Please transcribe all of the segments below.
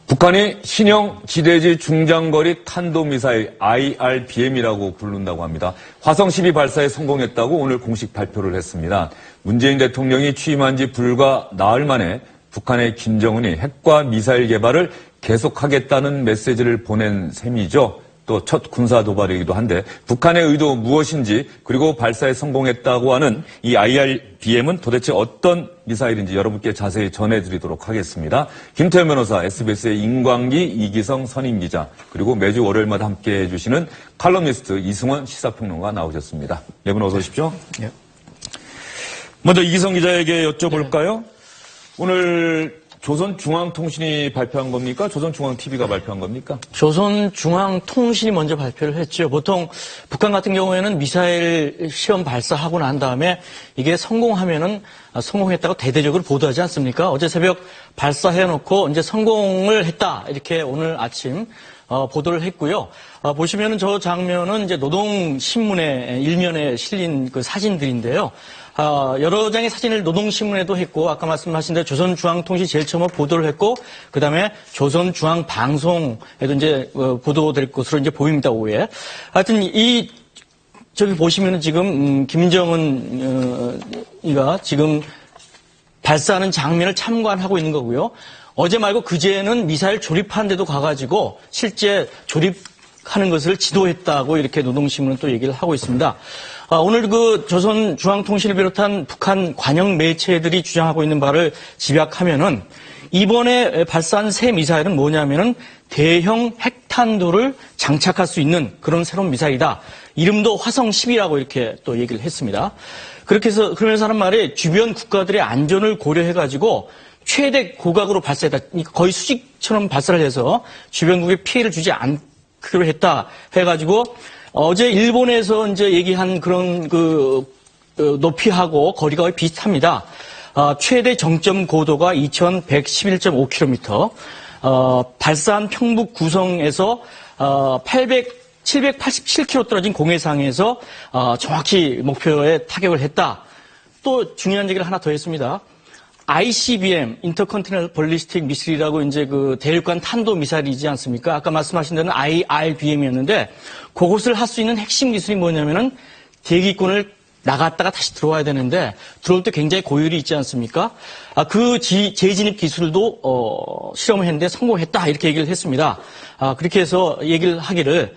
북한이 신형 지대지 중장거리 탄도미사일 IRBM이라고 부른다고 합니다. 화성 12 발사에 성공했다고 오늘 공식 발표를 했습니다. 문재인 대통령이 취임한 지 불과 나흘 만에 북한의 김정은이 핵과 미사일 개발을 계속하겠다는 메시지를 보낸 셈이죠. 또 첫 군사 도발이기도 한데 북한의 의도 무엇인지 그리고 발사에 성공했다고 하는 이 IRBM은 도대체 어떤 미사일인지 여러분께 자세히 전해드리도록 하겠습니다. 김태현 변호사, SBS의 임광기, 이기성 선임기자 그리고 매주 월요일마다 함께해 주시는 칼럼니스트 이승원 시사평론가 나오셨습니다. 네 분 어서 오십시오. 네. 먼저 이기성 기자에게 여쭤볼까요? 오늘 조선중앙통신이 발표한 겁니까? 조선중앙TV가 발표한 겁니까? 조선중앙통신이 먼저 발표를 했죠. 보통 북한 같은 경우에는 미사일 시험 발사하고 난 다음에 이게 성공하면은 성공했다고 대대적으로 보도하지 않습니까? 어제 새벽 발사해놓고 이제 성공을 했다. 이렇게 오늘 아침 보도를 했고요. 보시면은 저 장면은 이제 노동신문의 일면에 실린 그 사진들인데요. 여러 장의 사진을 노동신문에도 했고, 아까 말씀하신 대로 조선중앙통신이 제일 처음 보도를 했고, 그 다음에 조선중앙방송에도 이제 보도될 것으로 이제 보입니다, 오후에. 하여튼 저기 보시면은 지금, 김정은이가 지금 발사하는 장면을 참관하고 있는 거고요. 어제 말고 그제는 미사일 조립하는 데도 가가지고 실제 조립하는 것을 지도했다고 이렇게 노동신문은 또 얘기를 하고 있습니다. 오늘 그 조선중앙통신을 비롯한 북한 관영 매체들이 주장하고 있는 바를 집약하면은 이번에 발사한 새 미사일은 뭐냐면은 대형 핵탄두를 장착할 수 있는 그런 새로운 미사일이다. 이름도 화성 10이라고 이렇게 또 얘기를 했습니다. 그렇게 해서 그러면서 하는 말이 주변 국가들의 안전을 고려해가지고 최대 고각으로 발사했다. 거의 수직처럼 발사를 해서 주변국에 피해를 주지 않기로 했다. 해가지고 어제 일본에서 이제 얘기한 그런 높이하고 거리가 거의 비슷합니다. 최대 정점 고도가 2111.5km, 발사한 평북 구성에서 787km 떨어진 공해상에서 정확히 목표에 타격을 했다. 또 중요한 얘기를 하나 더 했습니다. ICBM, 인터컨티넨탈 벌리스틱 미사일이라고 이제 그 대륙간 탄도 미사일이지 않습니까? 아까 말씀하신 대로는 IRBM이었는데 그것을 할 수 있는 핵심 기술이 뭐냐면은 대기권을 나갔다가 다시 들어와야 되는데 들어올 때 굉장히 고율이 있지 않습니까? 그 재진입 기술도 실험을 했는데 성공했다 이렇게 얘기를 했습니다. 그렇게 해서 얘기를 하기를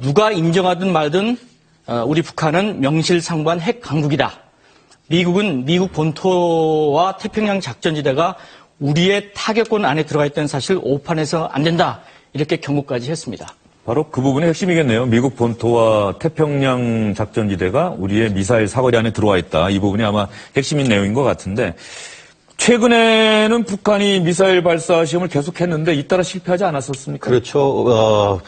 누가 인정하든 말든 우리 북한은 명실상부한 핵 강국이다. 미국은 미국 본토와 태평양 작전지대가 우리의 타격권 안에 들어가 있다는 사실 오판해서 안 된다. 이렇게 경고까지 했습니다. 바로 그 부분이 핵심이겠네요. 미국 본토와 태평양 작전지대가 우리의 미사일 사거리 안에 들어와 있다. 이 부분이 아마 핵심인 내용인 것 같은데 최근에는 북한이 미사일 발사 시험을 계속했는데 잇따라 실패하지 않았었습니까? 그렇죠.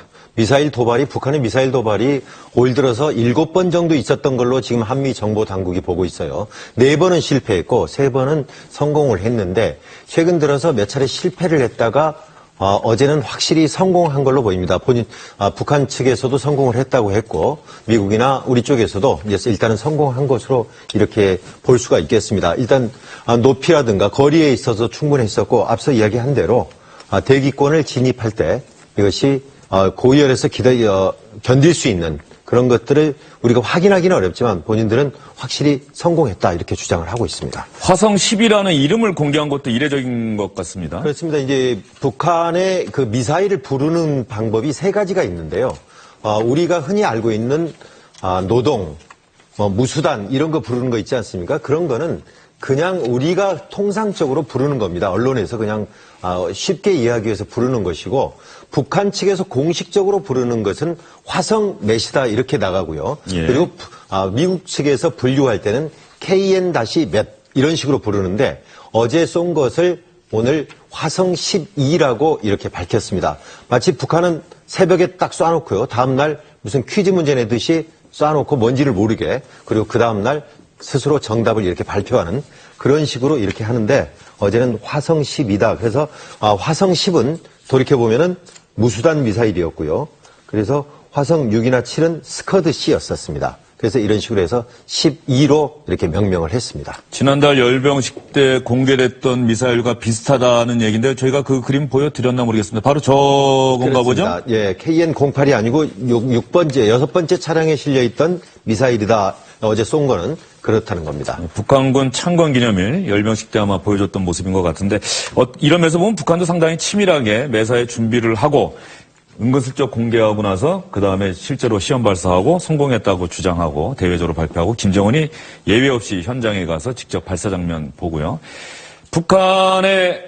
북한의 미사일 도발이 올 들어서 7번 정도 있었던 걸로 지금 한미 정보 당국이 보고 있어요. 4번은 실패했고 3번은 성공을 했는데 최근 들어서 몇 차례 실패를 했다가 어제는 확실히 성공한 걸로 보입니다. 북한 측에서도 성공을 했다고 했고 미국이나 우리 쪽에서도 일단은 성공한 것으로 이렇게 볼 수가 있겠습니다. 일단 높이라든가 거리에 있어서 충분했었고 앞서 이야기한 대로 대기권을 진입할 때 이것이 고열에서 견딜 수 있는 그런 것들을 우리가 확인하기는 어렵지만 본인들은 확실히 성공했다 이렇게 주장을 하고 있습니다. 화성 10이라는 이름을 공개한 것도 이례적인 것 같습니다. 그렇습니다. 이제 북한의 그 미사일을 부르는 방법이 3가지가 있는데요. 우리가 흔히 알고 있는 노동, 무수단 이런 거 부르는 거 있지 않습니까? 그런 거는 그냥 우리가 통상적으로 부르는 겁니다. 언론에서 그냥 쉽게 이해하기 위해서 부르는 것이고 북한 측에서 공식적으로 부르는 것은 화성 몇이다 이렇게 나가고요. 예. 그리고 미국 측에서 분류할 때는 KN-몇 이런 식으로 부르는데 어제 쏜 것을 오늘 화성 12라고 이렇게 밝혔습니다. 마치 북한은 새벽에 딱 쏴놓고요. 다음날 무슨 퀴즈 문제 내듯이 쏴놓고 뭔지를 모르게 그리고 그 다음날 스스로 정답을 이렇게 발표하는 그런 식으로 이렇게 하는데 어제는 화성 10이다. 그래서 화성 10은 돌이켜보면은 무수단 미사일이었고요. 그래서 화성 6이나 7은 스커드 C였었습니다. 그래서 이런 식으로 해서 12로 이렇게 명명을 했습니다. 지난달 열병식 때 공개됐던 미사일과 비슷하다는 얘기인데 저희가 그 그림 보여드렸나 모르겠습니다. 바로 저건가 보죠? 그렇습니다. 예, KN-08이 아니고 6번째 차량에 실려있던 미사일이다. 어제 쏜 거는 그렇다는 겁니다. 북한군 창건기념일 열병식 때 아마 보여줬던 모습인 것 같은데 이러면서 보면 북한도 상당히 치밀하게 매사에 준비를 하고 은근슬쩍 공개하고 나서 그 다음에 실제로 시험 발사하고 성공했다고 주장하고 대외적으로 발표하고 김정은이 예외 없이 현장에 가서 직접 발사 장면 보고요. 북한의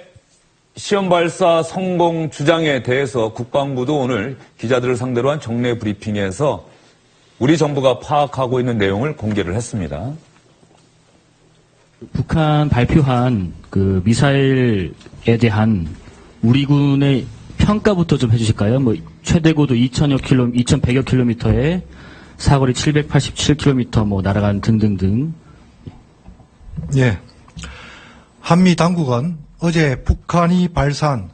시험 발사 성공 주장에 대해서 국방부도 오늘 기자들을 상대로 한 정례 브리핑에서 우리 정부가 파악하고 있는 내용을 공개를 했습니다. 북한 발표한 그 미사일에 대한 우리 군의 평가부터 좀 해주실까요? 뭐 최대고도 2,100여 킬로미터에 사거리 787km 뭐 날아간 등등등. 예. 한미 당국은 어제 북한이 발사한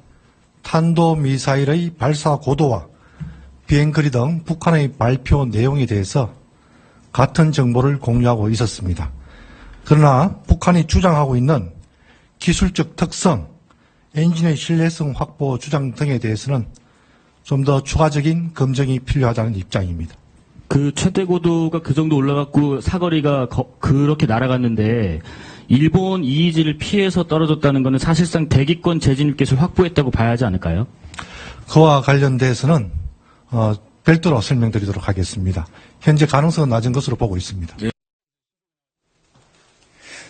탄도미사일의 발사 고도와 비행거리 등 북한의 발표 내용에 대해서 같은 정보를 공유하고 있었습니다. 그러나 북한이 주장하고 있는 기술적 특성, 엔진의 신뢰성 확보 주장 등에 대해서는 좀 더 추가적인 검증이 필요하다는 입장입니다. 그 최대고도가 그 정도 올라갔고 사거리가 그렇게 날아갔는데 일본 EEZ를 피해서 떨어졌다는 것은 사실상 대기권 재진입 기술 확보했다고 봐야 하지 않을까요? 그와 관련돼서는 별도로 설명드리도록 하겠습니다. 현재 가능성은 낮은 것으로 보고 있습니다.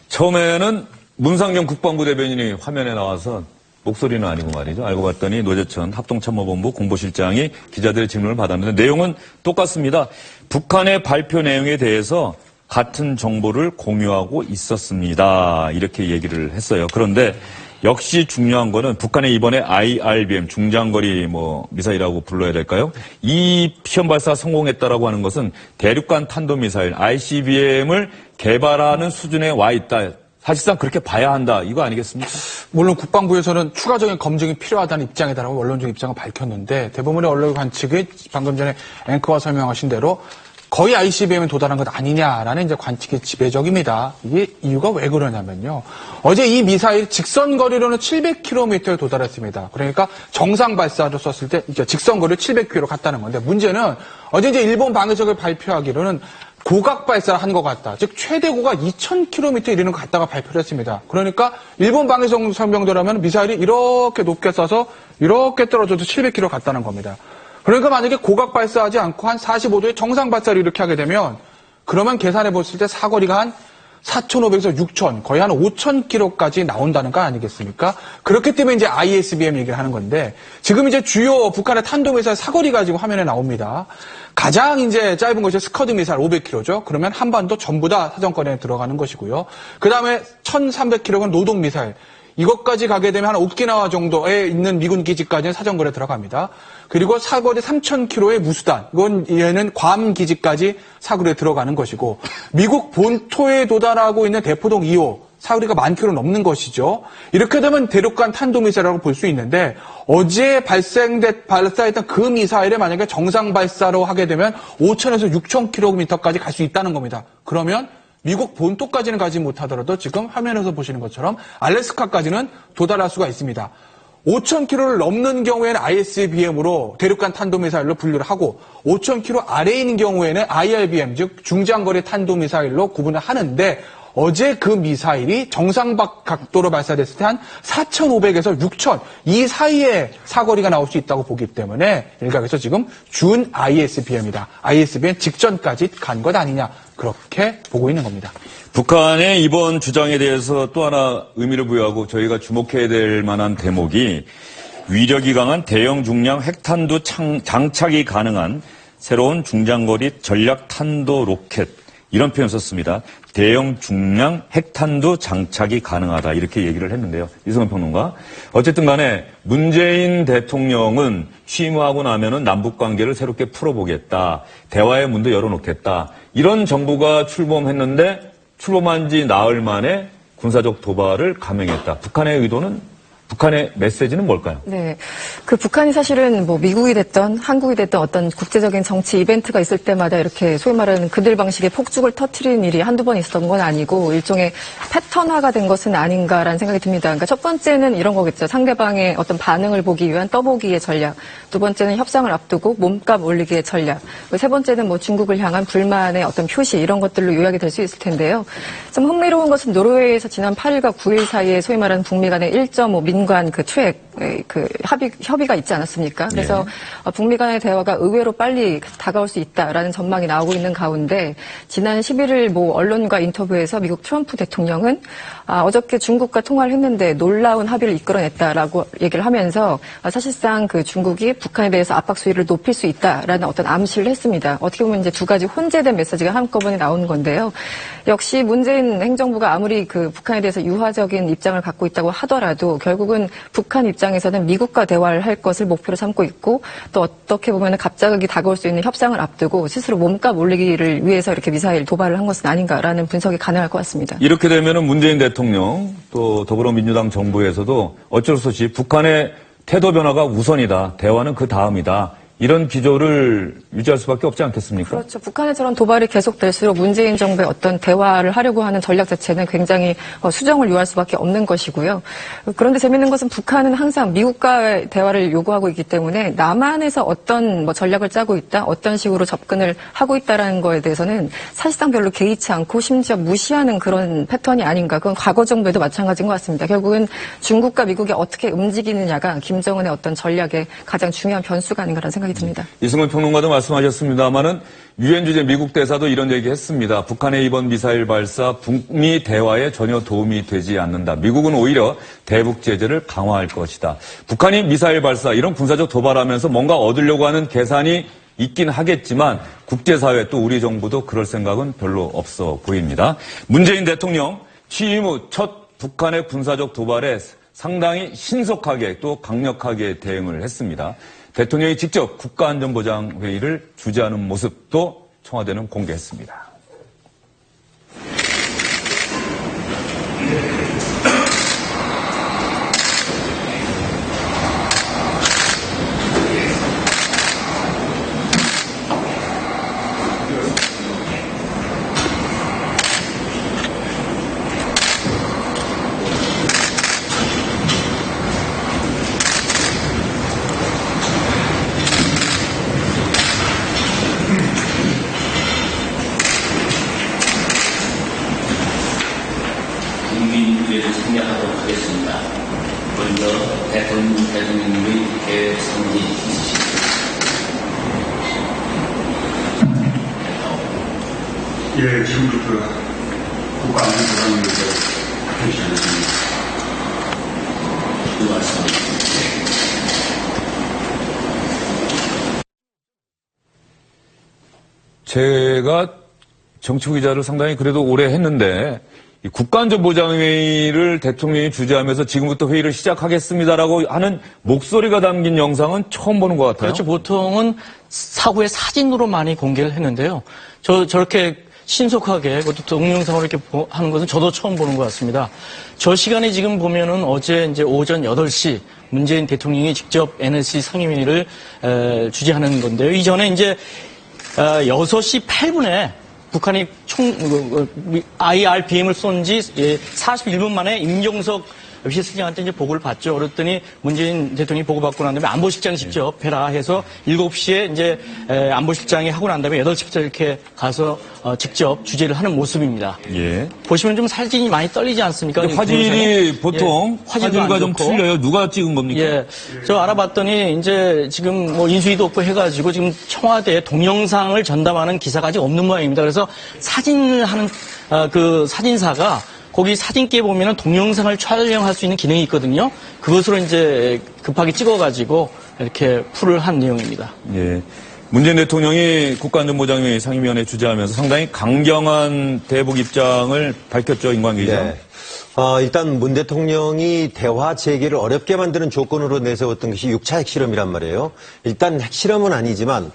처음에는 문상경 국방부 대변인이 화면에 나와서 목소리는 아니고 말이죠. 알고 봤더니 노재천 합동참모본부 공보실장이 기자들의 질문을 받았는데 내용은 똑같습니다. 북한의 발표 내용에 대해서 같은 정보를 공유하고 있었습니다. 이렇게 얘기를 했어요. 그런데 역시 중요한 거는 북한의 이번에 IRBM 중장거리 미사일이라고 불러야 될까요? 이 시험 발사 성공했다라고 하는 것은 대륙간 탄도미사일 ICBM을 개발하는 수준에 와 있다. 사실상 그렇게 봐야 한다. 이거 아니겠습니까? 물론 국방부에서는 추가적인 검증이 필요하다는 입장이다라고 원론적 입장을 밝혔는데 대부분의 언론의 관측이 방금 전에 앵커가 설명하신 대로 거의 ICBM에 도달한 것 아니냐라는 이제 관측이 지배적입니다. 이게 이유가 왜 그러냐면요. 어제 이 미사일 직선 거리로는 700km에 도달했습니다. 그러니까 정상 발사로 썼을 때 이제 직선 거리를 700km 갔다는 건데 문제는 어제 이제 일본 방위적을 발표하기로는 고각 발사를 한 것 같다. 즉 최대고가 2,000km 이르는 것 같다가 발표를 했습니다. 그러니까 일본 방위성 설명대로라면 미사일이 이렇게 높게 쏴서 이렇게 떨어져도 700km 갔다는 겁니다. 그러니까 만약에 고각 발사하지 않고 한 45도의 정상 발사를 이렇게 하게 되면 그러면 계산해 봤을 때 사거리가 한 4,500에서 6,000, 거의 한 5,000km까지 나온다는 거 아니겠습니까? 그렇기 때문에 이제 ISBM 얘기를 하는 건데 지금 이제 주요 북한의 탄도미사일 사거리가 지금 화면에 나옵니다. 가장 이제 짧은 것이 스커드 미사일 500km죠. 그러면 한반도 전부 다 사정거리에 들어가는 것이고요. 그 다음에 1,300km는 노동 미사일. 이것까지 가게 되면 한 오키나와 정도에 있는 미군 기지까지는 사정거리에 들어갑니다. 그리고 사거리 3,000km의 무수단, 얘는 괌 기지까지 사거리에 들어가는 것이고, 미국 본토에 도달하고 있는 대포동 2호, 사거리가 10,000km 넘는 것이죠. 이렇게 되면 대륙간 탄도미사일이라고 볼 수 있는데, 어제 발사했던 그 미사일을 만약에 정상 발사로 하게 되면 5,000에서 6,000km까지 갈 수 있다는 겁니다. 그러면 미국 본토까지는 가지 못하더라도 지금 화면에서 보시는 것처럼 알래스카까지는 도달할 수가 있습니다. 5,000km를 넘는 경우에는 ICBM으로 대륙간 탄도미사일로 분류를 하고 5,000km 아래에 있는 경우에는 IRBM, 즉 중장거리 탄도미사일로 구분을 하는데 어제 그 미사일이 정상 각도로 발사됐을 때 한 4,500에서 6,000 이 사이에 사거리가 나올 수 있다고 보기 때문에 일각에서 지금 준 ISBM이다. ISBM 직전까지 간 것 아니냐 그렇게 보고 있는 겁니다. 북한의 이번 주장에 대해서 또 하나 의미를 부여하고 저희가 주목해야 될 만한 대목이 위력이 강한 대형 중량 핵탄두 장착이 가능한 새로운 중장거리 전략탄도 로켓 이런 표현 썼습니다. 대형 중량 핵탄두 장착이 가능하다 이렇게 얘기를 했는데요. 이승원 평론가. 어쨌든 간에 문재인 대통령은 취임하고 나면은 남북관계를 새롭게 풀어보겠다. 대화의 문도 열어놓겠다. 이런 정부가 출범했는데 출범한 지 나흘 만에 군사적 도발을 감행했다. 북한의 의도는 북한의 메시지는 뭘까요? 네. 그 북한이 사실은 뭐 미국이 됐던 한국이 됐던 어떤 국제적인 정치 이벤트가 있을 때마다 이렇게 소위 말하는 그들 방식의 폭죽을 터트리는 일이 한두 번 있었던 건 아니고 일종의 패턴화가 된 것은 아닌가라는 생각이 듭니다. 그러니까 첫 번째는 이런 거겠죠. 상대방의 어떤 반응을 보기 위한 떠보기의 전략. 두 번째는 협상을 앞두고 몸값 올리기의 전략. 세 번째는 뭐 중국을 향한 불만의 어떤 표시 이런 것들로 요약이 될 수 있을 텐데요. 좀 흥미로운 것은 노르웨이에서 지난 8일과 9일 사이에 소위 말하는 북미 간의 1.5 민관 그 트랙 그 협의가 있지 않았습니까? 그래서 북미 간의 대화가 의외로 빨리 다가올 수 있다라는 전망이 나오고 있는 가운데 지난 11일 뭐 언론과 인터뷰에서 미국 트럼프 대통령은 어저께 중국과 통화를 했는데 놀라운 합의를 이끌어냈다라고 얘기를 하면서 사실상 그 중국이 북한에 대해서 압박 수위를 높일 수 있다라는 어떤 암시를 했습니다. 어떻게 보면 이제 두 가지 혼재된 메시지가 한꺼번에 나오는 건데요. 역시 문재인 행정부가 아무리 그 북한에 대해서 유화적인 입장을 갖고 있다고 하더라도 결국은 북한 입장에서는 미국과 대화를 할 것을 목표로 삼고 있고 또 어떻게 보면 갑자기 다가올 수 있는 협상을 앞두고 스스로 몸값 올리기를 위해서 이렇게 미사일 도발을 한 것은 아닌가라는 분석이 가능할 것 같습니다. 이렇게 되면은 문재인 대통령 또 더불어민주당 정부에서도 어쩔 수 없이 북한의 태도 변화가 우선이다. 대화는 그 다음이다. 이런 기조를 유지할 수밖에 없지 않겠습니까? 그렇죠. 북한의 저런 도발이 계속될수록 문재인 정부의 어떤 대화를 하려고 하는 전략 자체는 굉장히 수정을 요할 수밖에 없는 것이고요. 그런데 재밌는 것은 북한은 항상 미국과의 대화를 요구하고 있기 때문에 남한에서 어떤 뭐 전략을 짜고 있다, 어떤 식으로 접근을 하고 있다라는 거에 대해서는 사실상 별로 개의치 않고 심지어 무시하는 그런 패턴이 아닌가. 그건 과거 정부에도 마찬가지인 것 같습니다. 결국은 중국과 미국이 어떻게 움직이느냐가 김정은의 어떤 전략의 가장 중요한 변수가 아닌가라는 생각이 듭니다. 이승훈 평론가도 말씀하셨습니다마는 유엔 주재 미국 대사도 이런 얘기했습니다. 북한의 이번 미사일 발사 북미 대화에 전혀 도움이 되지 않는다. 미국은 오히려 대북 제재를 강화할 것이다. 북한이 미사일 발사 이런 군사적 도발하면서 뭔가 얻으려고 하는 계산이 있긴 하겠지만 국제사회 또 우리 정부도 그럴 생각은 별로 없어 보입니다. 문재인 대통령 취임 후 첫 북한의 군사적 도발에 상당히 신속하게 또 강력하게 대응을 했습니다. 대통령이 직접 국가안전보장회의를 주재하는 모습도 청와대는 공개했습니다. 국민주의를 생략하도록 하겠습니다. 먼저 대통령님의 대선이 있으십니다. 예, 지금부터 국가안전보장위원회 발표시하겠습니다. 그 말씀. 제가 정치부 기자를 상당히 그래도 오래 했는데 이 국가안전보장회의를 대통령이 주재하면서 지금부터 회의를 시작하겠습니다라고 하는 목소리가 담긴 영상은 처음 보는 것 같아요. 그렇죠. 보통은 사후에 사진으로 많이 공개를 했는데요. 저렇게 신속하게 그것도 동영상으로 이렇게 하는 것은 저도 처음 보는 것 같습니다. 저 시간에 지금 보면은 어제 이제 오전 8시 문재인 대통령이 직접 NSC 상임위를 주재하는 건데요. 이전에 이제 6시 8분에 북한이 IRBM을 쏜 지 41분 만에 임종석 비서실장한테 이제 보고를 받죠. 그랬더니 문재인 대통령이 보고받고 난 다음에 안보실장이 직접 해라 해서 7시에 이제 안보실장이 하고 난 다음에 8시부터 이렇게 가서 직접 주재를 하는 모습입니다. 예. 보시면 좀 사진이 많이 떨리지 않습니까? 화질이 보통 예, 화질도 화질과 안 좀 좋고. 틀려요. 누가 찍은 겁니까? 예. 저 알아봤더니 이제 지금 뭐 인수위도 없고 해가지고 지금 청와대에 동영상을 전담하는 기사가 아직 없는 모양입니다. 그래서 사진을 하는 그 사진사가 거기 사진기에 보면은 동영상을 촬영할 수 있는 기능이 있거든요. 그것으로 이제 급하게 찍어가지고 이렇게 풀을 한 내용입니다. 예. 문재인 대통령이 국가안전보장회의 상임위원회 주재하면서 상당히 강경한 대북 입장을 밝혔죠, 임광기 기자. 네. 일단 문 대통령이 대화 재개를 어렵게 만드는 조건으로 내세웠던 것이 6차 핵실험이란 말이에요. 일단 핵실험은 아니지만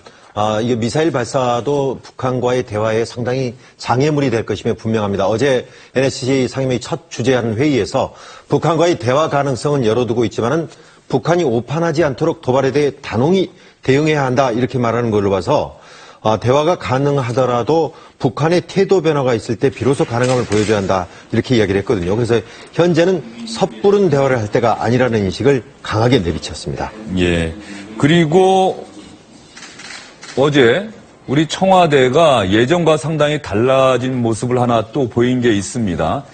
이게 미사일 발사도 북한과의 대화에 상당히 장애물이 될 것임에 분명합니다. 어제 NSC 상임위 첫 주재하는 회의에서 북한과의 대화 가능성은 열어두고 있지만은 북한이 오판하지 않도록 도발에 대해 단호히 대응해야 한다 이렇게 말하는 걸로 봐서 대화가 가능하더라도 북한의 태도 변화가 있을 때 비로소 가능함을 보여줘야 한다 이렇게 이야기를 했거든요. 그래서 현재는 섣부른 대화를 할 때가 아니라는 인식을 강하게 내비쳤습니다. 예. 그리고 어제 우리 청와대가 예전과 상당히 달라진 모습을 하나 또 보인 게 있습니다.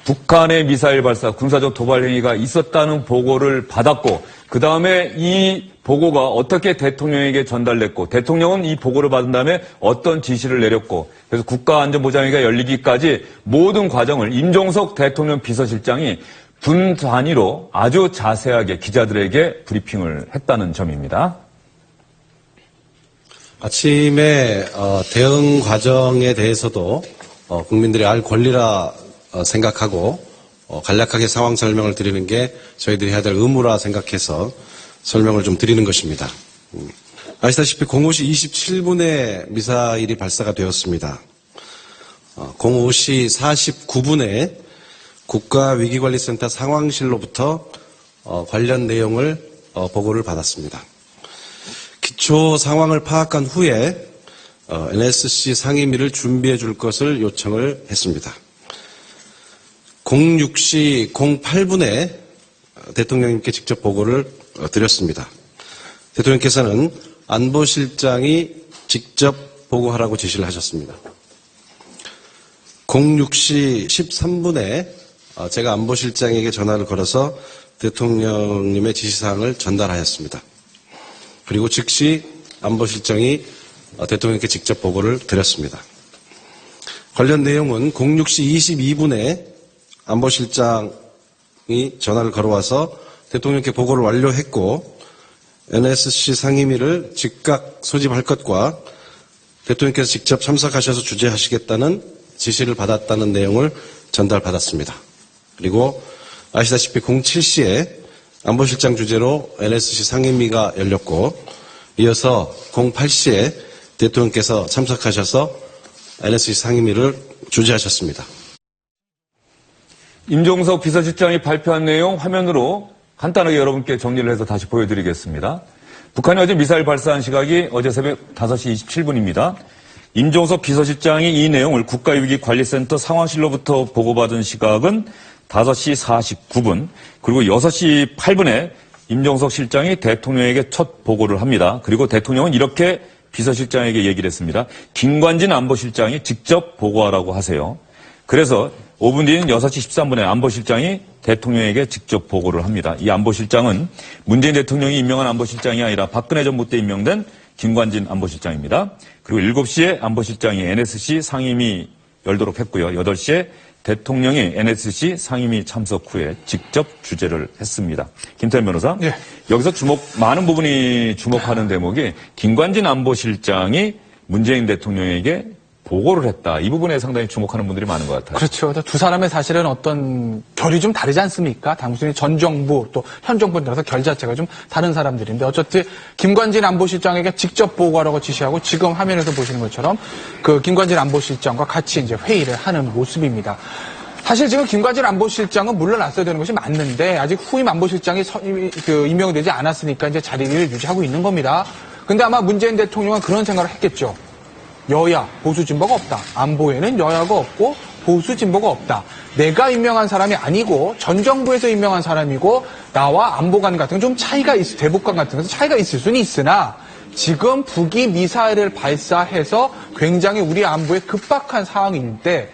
북한의 미사일 발사, 군사적 도발 행위가 있었다는 보고를 받았고 그 다음에 이 보고가 어떻게 대통령에게 전달됐고 대통령은 이 보고를 받은 다음에 어떤 지시를 내렸고 그래서 국가안전보장회의가 열리기까지 모든 과정을 임종석 대통령 비서실장이 분 단위로 아주 자세하게 기자들에게 브리핑을 했다는 점입니다. 아침에 대응 과정에 대해서도 국민들이 알 권리라 생각하고 간략하게 상황 설명을 드리는 게 저희들이 해야 될 의무라 생각해서 설명을 좀 드리는 것입니다. 아시다시피 05시 27분에 미사일이 발사가 되었습니다. 05시 49분에 국가위기관리센터 상황실로부터 관련 내용을 보고를 받았습니다. 기초 상황을 파악한 후에 NSC 상임위를 준비해 줄 것을 요청을 했습니다. 06시 08분에 대통령님께 직접 보고를 드렸습니다. 대통령께서는 안보실장이 직접 보고하라고 지시를 하셨습니다. 06시 13분에 제가 안보실장에게 전화를 걸어서 대통령님의 지시사항을 전달하였습니다. 그리고 즉시 안보실장이 대통령께 직접 보고를 드렸습니다. 관련 내용은 06시 22분에 안보실장이 전화를 걸어와서 대통령께 보고를 완료했고 NSC 상임위를 즉각 소집할 것과 대통령께서 직접 참석하셔서 주재하시겠다는 지시를 받았다는 내용을 전달받았습니다. 그리고 아시다시피 07시에 안보실장 주재로 NSC 상임위가 열렸고 이어서 08시에 대통령께서 참석하셔서 NSC 상임위를 주재하셨습니다. 임종석 비서실장이 발표한 내용 화면으로 간단하게 여러분께 정리를 해서 다시 보여드리겠습니다. 북한이 어제 미사일 발사한 시각이 어제 새벽 5시 27분입니다. 임종석 비서실장이 이 내용을 국가위기관리센터 상황실로부터 보고받은 시각은 5시 49분, 그리고 6시 8분에 임종석 실장이 대통령에게 첫 보고를 합니다. 그리고 대통령은 이렇게 비서실장에게 얘기를 했습니다. 김관진 안보실장이 직접 보고하라고 하세요. 그래서 5분 뒤인 6시 13분에 안보실장이 대통령에게 직접 보고를 합니다. 이 안보실장은 문재인 대통령이 임명한 안보실장이 아니라 박근혜 정부 때 임명된 김관진 안보실장입니다. 그리고 7시에 안보실장이 NSC 상임위 열도록 했고요. 8시에 대통령이 NSC 상임위 참석 후에 직접 주재를 했습니다. 김태현 변호사, 네. 여기서 많은 부분이 주목하는 대목이 김관진 안보실장이 문재인 대통령에게 보고를 했다. 이 부분에 상당히 주목하는 분들이 많은 것 같아요. 그렇죠. 두 사람의 사실은 어떤 결이 좀 다르지 않습니까? 당신이 전 정부 또 현 정부에 따라서 결 자체가 좀 다른 사람들인데 어쨌든 김관진 안보실장에게 직접 보고하라고 지시하고 지금 화면에서 보시는 것처럼 그 김관진 안보실장과 같이 이제 회의를 하는 모습입니다. 사실 지금 김관진 안보실장은 물러났어야 되는 것이 맞는데 아직 후임 안보실장이 임명되지 않았으니까 이제 자리를 유지하고 있는 겁니다. 근데 아마 문재인 대통령은 그런 생각을 했겠죠. 여야, 보수 진보가 없다. 안보에는 여야가 없고 보수 진보가 없다. 내가 임명한 사람이 아니고 전 정부에서 임명한 사람이고 나와 안보관 같은 좀 차이가 대북관 같은 것도 차이가 있을 수는 있으나 지금 북이 미사일을 발사해서 굉장히 우리 안보에 급박한 상황일 때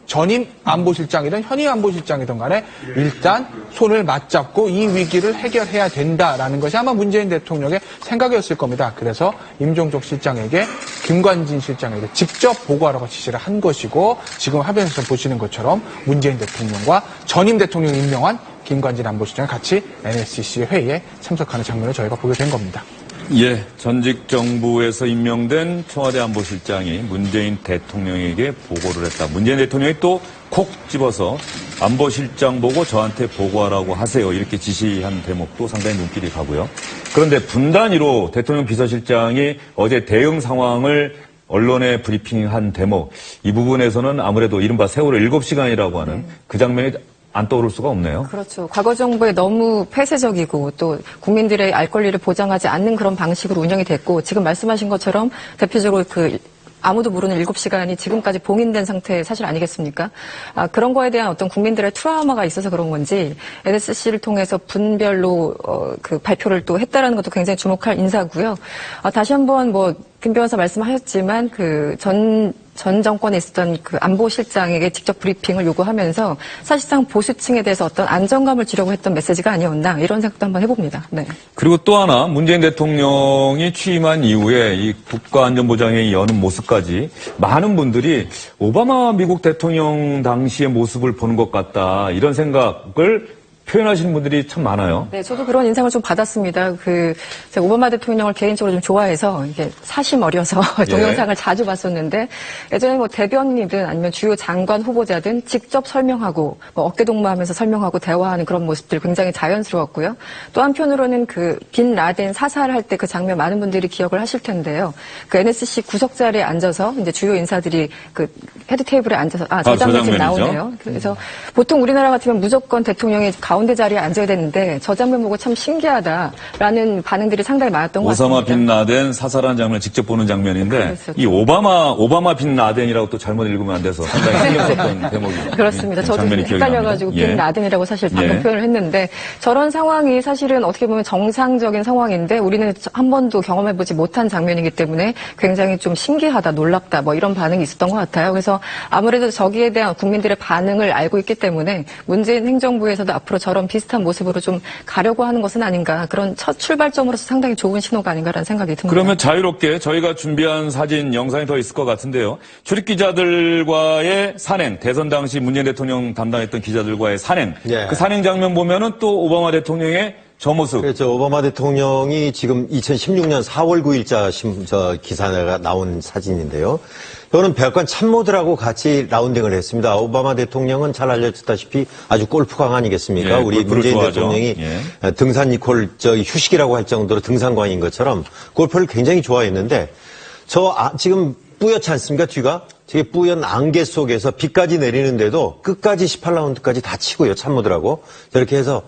전임 안보실장이든 현임 안보실장이든 간에 일단 손을 맞잡고 이 위기를 해결해야 된다라는 것이 아마 문재인 대통령의 생각이었을 겁니다. 그래서 임종석 실장에게 김관진 실장에게 직접 보고하라고 지시를 한 것이고 지금 화면에서 보시는 것처럼 문재인 대통령과 전임 대통령이 임명한 김관진 안보실장이 같이 NSC 회의에 참석하는 장면을 저희가 보게 된 겁니다. 예, 전직 정부에서 임명된 청와대 안보실장이 문재인 대통령에게 보고를 했다. 문재인 대통령이 또 콕 집어서 안보실장 보고 저한테 보고하라고 하세요. 이렇게 지시한 대목도 상당히 눈길이 가고요. 그런데 분단 1호 대통령 비서실장이 어제 대응 상황을 언론에 브리핑한 대목, 이 부분에서는 아무래도 이른바 세월호 7시간이라고 하는 그 장면이 안 떠오를 수가 없네요. 그렇죠. 과거 정부에 너무 폐쇄적이고 또 국민들의 알 권리를 보장하지 않는 그런 방식으로 운영이 됐고 지금 말씀하신 것처럼 대표적으로 아무도 모르는 7시간이 지금까지 봉인된 상태 사실 아니겠습니까? 그런 거에 대한 어떤 국민들의 트라우마가 있어서 그런 건지 NSC를 통해서 분별로 그 발표를 또 했다라는 것도 굉장히 주목할 인사고요. 다시 한번 김 변호사 말씀하셨지만 전 정권에 있었던 그 안보실장에게 직접 브리핑을 요구하면서 사실상 보수층에 대해서 어떤 안정감을 주려고 했던 메시지가 아니었나 이런 생각도 한번 해봅니다. 네. 그리고 또 하나 문재인 대통령이 취임한 이후에 이 국가안전보장회의 여는 모습까지 많은 분들이 오바마 미국 대통령 당시의 모습을 보는 것 같다 이런 생각을 표현하시는 분들이 참 많아요. 네, 저도 그런 인상을 좀 받았습니다. 제가 오바마 대통령을 개인적으로 좀 좋아해서 이게 사심 어려서 동영상을 자주 봤었는데 예전에 대변인이든 아니면 주요 장관 후보자든 직접 설명하고 어깨동무하면서 설명하고 대화하는 그런 모습들 굉장히 자연스러웠고요. 또 한편으로는 빈 라덴 사살할 때 그 장면 많은 분들이 기억을 하실 텐데요. NSC 구석 자리에 앉아서 이제 주요 인사들이 헤드 테이블에 앉아서 저 장면 지금 나오네요. 그래서 보통 우리나라 같으면 무조건 대통령이 가운데 자리에 앉아야 되는데 저 장면 보고 참 신기하다라는 반응들이 상당히 많았던 것 같습니다. 오사마 빈 라덴 사살한 장면을 직접 보는 장면인데 그렇죠. 이 오바마 빈 라덴이라고 또 잘못 읽으면 안 돼서 상당히 신경 썼던 대목이죠. 그렇습니다. 저도 헷갈려가지고 빈 라덴이라고 사실 방금 표현을 했는데 저런 상황이 사실은 어떻게 보면 정상적인 상황인데 우리는 한 번도 경험해보지 못한 장면이기 때문에 굉장히 좀 신기하다, 놀랍다 이런 반응이 있었던 것 같아요. 그래서 아무래도 저기에 대한 국민들의 반응을 알고 있기 때문에 문재인 행정부에서도 앞으로 저런 비슷한 모습으로 좀 가려고 하는 것은 아닌가 그런 첫 출발점으로서 상당히 좋은 신호가 아닌가라는 생각이 듭니다. 그러면 자유롭게 저희가 준비한 사진, 영상이 더 있을 것 같은데요. 출입기자들과의 산행, 대선 당시 문재인 대통령 담당했던 기자들과의 산행, 예. 그 산행 장면 보면은 또 오바마 대통령의 저 모습. 그렇죠. 오바마 대통령이 지금 2016년 4월 9일자 기사가 나온 사진인데요. 이거는 백악관 참모들하고 같이 라운딩을 했습니다. 오바마 대통령은 잘 알려졌다시피 아주 골프광 아니겠습니까? 예, 우리 문재인 좋아하죠. 대통령이 예. 등산 이퀄 휴식이라고 할 정도로 등산광인 것처럼 골프를 굉장히 좋아했는데 지금 뿌옇지 않습니까? 뒤가? 되게 뿌연 안개 속에서 비까지 내리는데도 끝까지 18라운드까지 다 치고요. 참모들하고. 저렇게 해서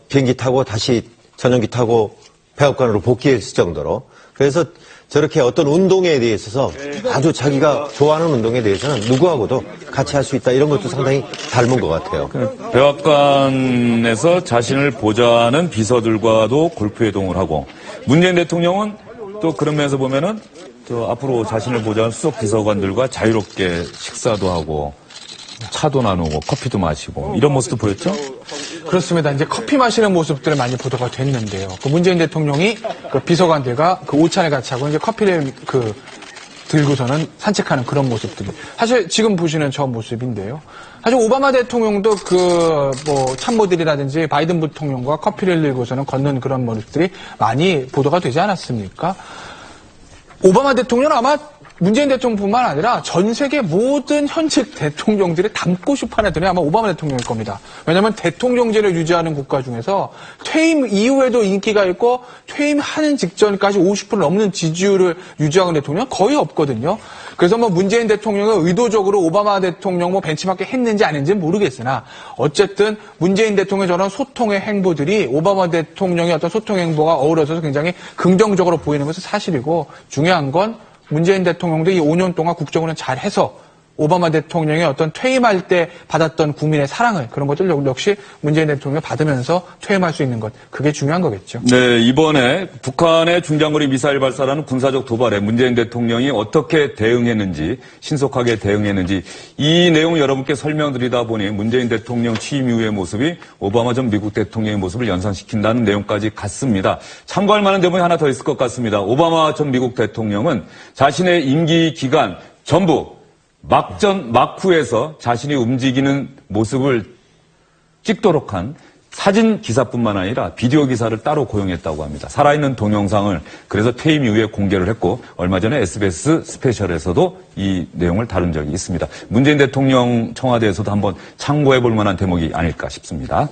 비행기 타고 다시 전용기 타고 백악관으로 복귀했을 정도로. 그래서 저렇게 어떤 운동에 대해서 아주 자기가 좋아하는 운동에 대해서는 누구하고도 같이 할 수 있다. 이런 것도 상당히 닮은 것 같아요. 백악관에서 자신을 보좌하는 비서들과도 골프회동을 하고 문재인 대통령은 또 그런 면에서 보면은 또 앞으로 자신을 보좌하는 수석 비서관들과 자유롭게 식사도 하고 차도 나누고 커피도 마시고 이런 모습도 보였죠? 그렇습니다. 이제 커피 마시는 모습들을 많이 보도가 됐는데요. 문재인 대통령이 비서관들과 오찬을 같이 하고 이제 커피를 들고서는 산책하는 그런 모습들이 사실 지금 보시는 저 모습인데요. 사실 오바마 대통령도 참모들이라든지 바이든 부통령과 커피를 들고서는 걷는 그런 모습들이 많이 보도가 되지 않았습니까? 오바마 대통령은 아마 문재인 대통령뿐만 아니라 전 세계 모든 현직 대통령들이 닮고 싶어하는 애들이 아마 오바마 대통령일 겁니다. 왜냐하면 대통령제를 유지하는 국가 중에서 퇴임 이후에도 인기가 있고 퇴임하는 직전까지 50% 넘는 지지율을 유지하는 대통령은 거의 없거든요. 그래서 문재인 대통령은 의도적으로 오바마 대통령 벤치마킹 했는지 안 했는지는 모르겠으나 어쨌든 문재인 대통령의 저런 소통의 행보들이 오바마 대통령의 어떤 소통 행보가 어우러져서 굉장히 긍정적으로 보이는 것은 사실이고 중요한 건 문재인 대통령도 이 5년 동안 국정운영 잘해서 오바마 대통령의 어떤 퇴임할 때 받았던 국민의 사랑을 그런 것들 역시 문재인 대통령이 받으면서 퇴임할 수 있는 것 그게 중요한 거겠죠. 네, 이번에 북한의 중장거리 미사일 발사라는 군사적 도발에 문재인 대통령이 어떻게 대응했는지 신속하게 대응했는지 이 내용 여러분께 설명드리다 보니 문재인 대통령 취임 이후의 모습이 오바마 전 미국 대통령의 모습을 연상시킨다는 내용까지 같습니다. 참고할 만한 대목이 하나 더 있을 것 같습니다. 오바마 전 미국 대통령은 자신의 임기 기간 전부 막전, 막후에서 자신이 움직이는 모습을 찍도록 한 사진 기사뿐만 아니라 비디오 기사를 따로 고용했다고 합니다. 살아있는 동영상을 그래서 퇴임 이후에 공개를 했고 얼마 전에 SBS 스페셜에서도 이 내용을 다룬 적이 있습니다. 문재인 대통령 청와대에서도 한번 참고해 볼 만한 대목이 아닐까 싶습니다.